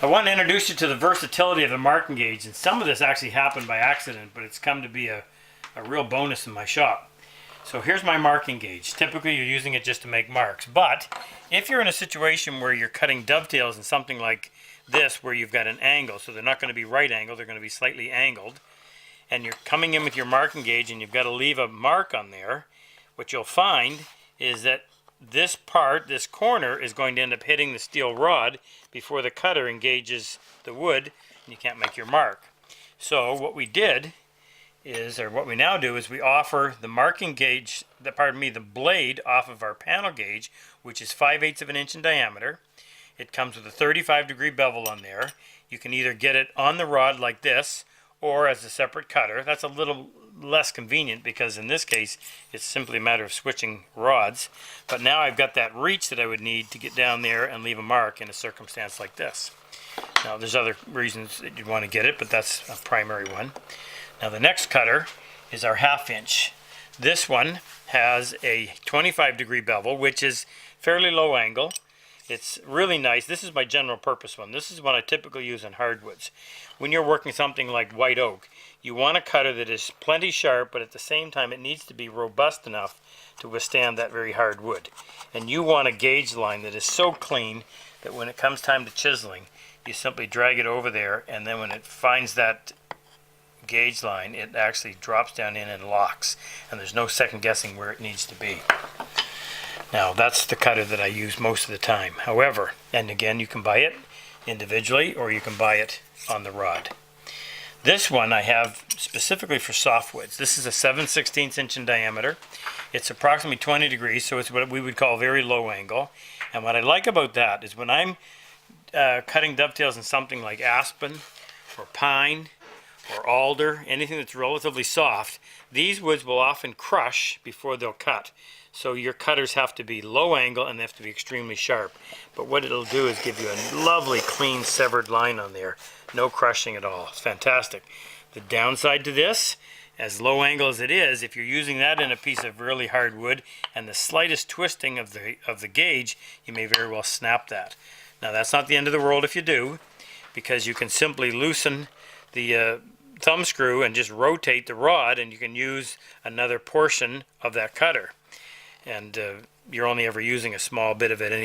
I want to introduce you to the versatility of the marking gauge, and some of this actually happened by accident, but it's come to be a real bonus in my shop. So here's my marking gauge. Typically you're using it just to make marks, but if you're in a situation where you're cutting dovetails in something like this where you've got an angle, so they're not going to be right angled, they're going to be slightly angled, and you're coming in with your marking gauge and you've got to leave a mark on there, what you'll find is that this part, this corner, is going to end up hitting the steel rod before the cutter engages the wood, and you can't make your mark. So what we did is, or what we now do, is we offer the marking gauge, the blade off of our panel gauge, which is 5/8 of an inch in diameter. It comes with a 35-degree bevel on there. You can either get it on the rod like this, or as a separate cutter. That's a little less convenient because in this case it's simply a matter of switching rods, but now I've got that reach that I would need to get down there and leave a mark in a circumstance like this. Now there's other reasons that you'd want to get it, but that's a primary one. Now the next cutter is our 1/2 inch. This one has a 25-degree bevel, which is fairly low angle. It's really nice. This is my general purpose one. This is what I typically use in hardwoods. When you're working something like white oak, you want a cutter that is plenty sharp, but at the same time it needs to be robust enough to withstand that very hard wood. And you want a gauge line that is so clean that when it comes time to chiseling, you simply drag it over there, and then when it finds that gauge line, it actually drops down in and locks, and there's no second guessing where it needs to be. Now that's the cutter that I use most of the time. However, and again, you can buy it individually or you can buy it on the rod. This one I have specifically for softwoods. This is a 7/16 inch in diameter. It's approximately 20 degrees, so it's what we would call very low angle. And what I like about that is when I'm cutting dovetails in something like aspen or pine or alder, anything that's relatively soft, these woods will often crush before they'll cut. So your cutters have to be low angle and they have to be extremely sharp. But what it'll do is give you a lovely clean severed line on there. No crushing at all. It's fantastic. The downside to this, as low angle as it is, if you're using that in a piece of really hard wood and the slightest twisting of the gauge, you may very well snap that. Now that's not the end of the world if you do, because you can simply loosen the thumb screw and just rotate the rod, and you can use another portion of that cutter. And you're only ever using a small bit of it at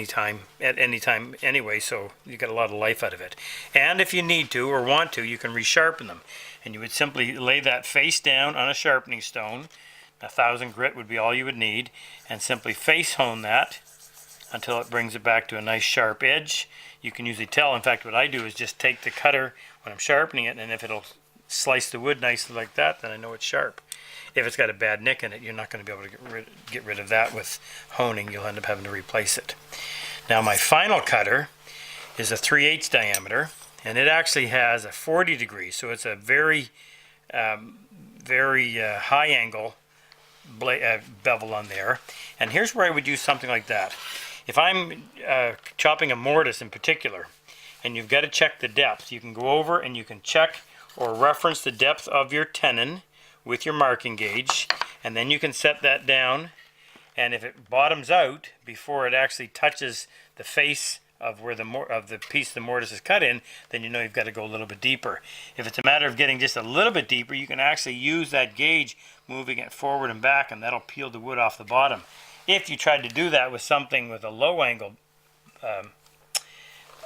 any time anyway, so you get a lot of life out of it. And if you need to or want to, you can resharpen them, and you would simply lay that face down on a sharpening stone. 1,000 grit would be all you would need, and simply face hone that until it brings it back to a nice sharp edge. You can usually tell. In fact, what I do is just take the cutter when I'm sharpening it, and if it'll slice the wood nicely like that, then I know it's sharp. If it's got a bad nick in it, you're not going to be able to get rid of that with honing. You'll end up having to replace it. Now my final cutter is a 3/8 diameter, and it actually has a 40 degrees, so it's a very high angle bevel on there. And here's where I would use something like that. If I'm chopping a mortise in particular, and you've got to check the depth, you can go over and you can check or reference the depth of your tenon with your marking gauge, and then you can set that down, and if it bottoms out before it actually touches the face of where the piece of the mortise is cut in, then you know you've got to go a little bit deeper. If it's a matter of getting just a little bit deeper, you can actually use that gauge, moving it forward and back, and that'll peel the wood off the bottom. If you tried to do that with something with a low angle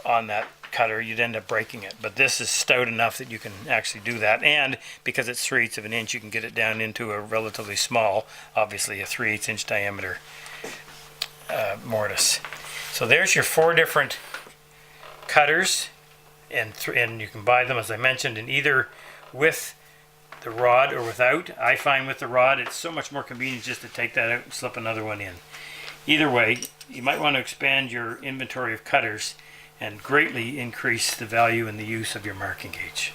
on that cutter, you'd end up breaking it. But this is stout enough that you can actually do that, and because it's 3/8 of an inch, you can get it down into a relatively small, obviously a 3/8 inch diameter mortise. So there's your 4 different cutters, and you can buy them, as I mentioned, in either with the rod or without. I find with the rod it's so much more convenient just to take that out and slip another one in. Either way, you might want to expand your inventory of cutters and greatly increase the value and the use of your marking gauge.